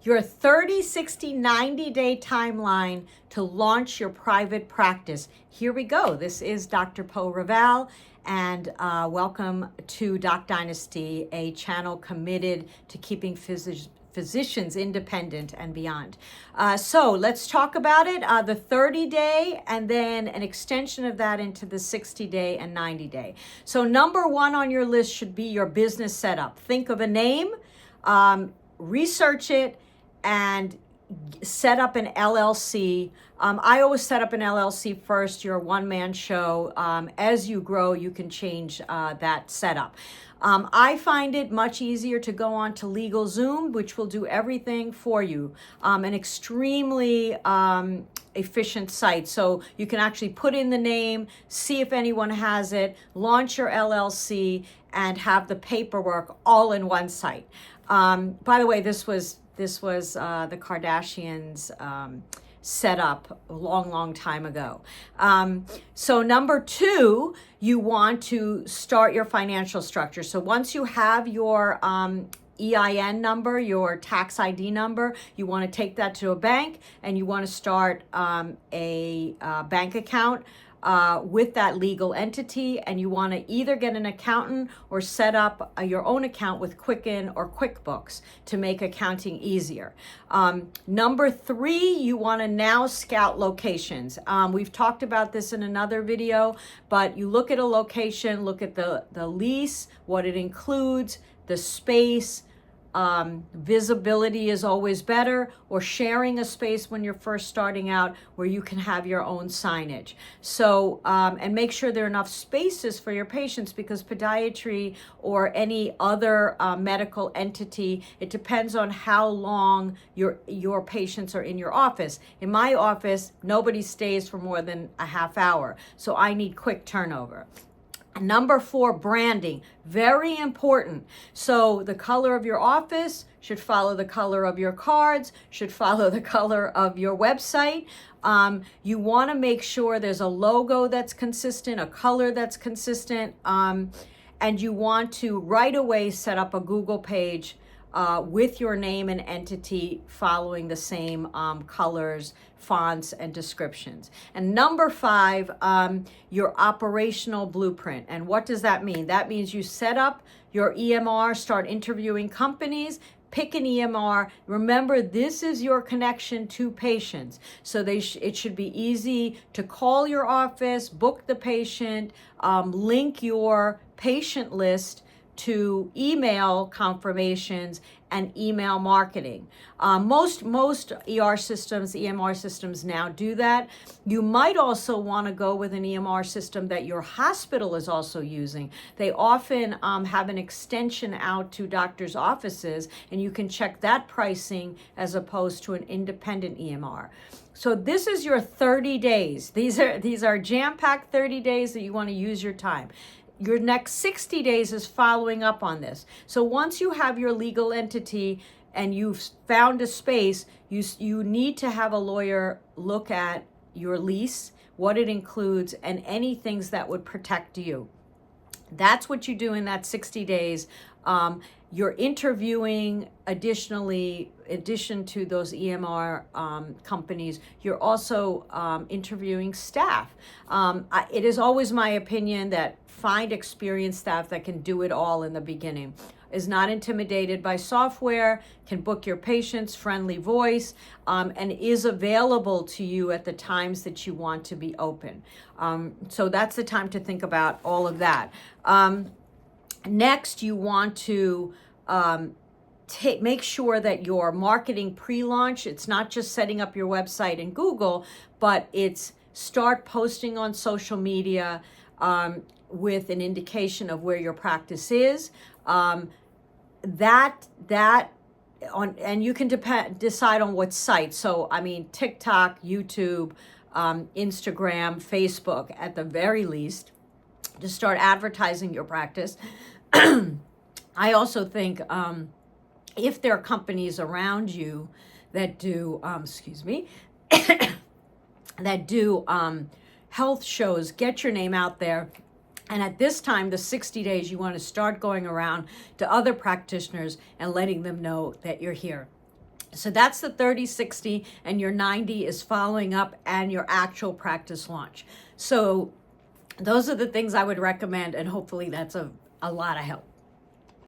your 30, 60, 90-day timeline to launch your private practice. Here we go. This is Dr. Po Raval, and welcome to Doc Dynasty, a channel committed to keeping physicians independent and beyond. So let's talk about it. The 30-day and then an extension of that into the 60-day and 90-day. So number one on your list should be your business setup. Think of a name, research it, and set up an LLC. I always set up an LLC first. You're a one-man show. As you grow, you can change that setup. I find it much easier to go on to LegalZoom, which will do everything for you. An extremely efficient site. So you can actually put in the name, see if anyone has it, launch your LLC, and have the paperwork all in one site. By the way, this was the Kardashians' set up a long time ago. So number two, you want to start your financial structure. So once you have your EIN number, your tax ID number, you want to take that to a bank and you want to start a bank account with that legal entity, and you want to either get an accountant or set up your own account with Quicken or QuickBooks to make accounting easier. Number three, you want to now scout locations. We've talked about this in another video, but you look at a location, look at the lease, what it includes, the space. Visibility is always better, or sharing a space when you're first starting out where you can have your own signage. So, and make sure there are enough spaces for your patients, because podiatry or any other medical entity, it depends on how long your patients are in your office. In my office, nobody stays for more than a half hour, so I need quick turnover. Number four, branding, very important. So the color of your office should follow the color of your cards, should follow the color of your website. You want to make sure there's a logo that's consistent, a color that's consistent, and you want to right away set up a Google page with your name and entity following the same colors, fonts, and descriptions. And number five, your operational blueprint. And what does that mean? That means you set up your EMR, start interviewing companies, pick an EMR. Remember, this is your connection to patients. So it should be easy to call your office, book the patient, link your patient list to email confirmations and email marketing. Most ER systems, EMR systems now do that. You might also want to go with an EMR system that your hospital is also using. They often have an extension out to doctors' offices, and you can check that pricing as opposed to an independent EMR. So this is your 30 days. These are jam-packed 30 days that you want to use your time. Your next 60 days is following up on this. So once you have your legal entity and you've found a space, you need to have a lawyer look at your lease, what it includes, and any things that would protect you. That's what you do in that 60 days. You're interviewing in addition to those EMR companies, you're also interviewing staff. It is always my opinion that find experienced staff that can do it all in the beginning, is not intimidated by software, can book your patients, friendly voice, and is available to you at the times that you want to be open. So that's the time to think about all of that. Next, you want to make sure that your marketing pre-launch, it's not just setting up your website in Google, but it's start posting on social media with an indication of where your practice is. And you can decide on what site. So, I mean, TikTok, YouTube, Instagram, Facebook, at the very least, to start advertising your practice. I also think if there are companies around you that do, that do health shows, get your name out there. And at this time, the 60 days, you want to start going around to other practitioners and letting them know that you're here. So that's the 30, 60, and your 90 is following up and your actual practice launch. So those are the things I would recommend, and hopefully that's a lot of help.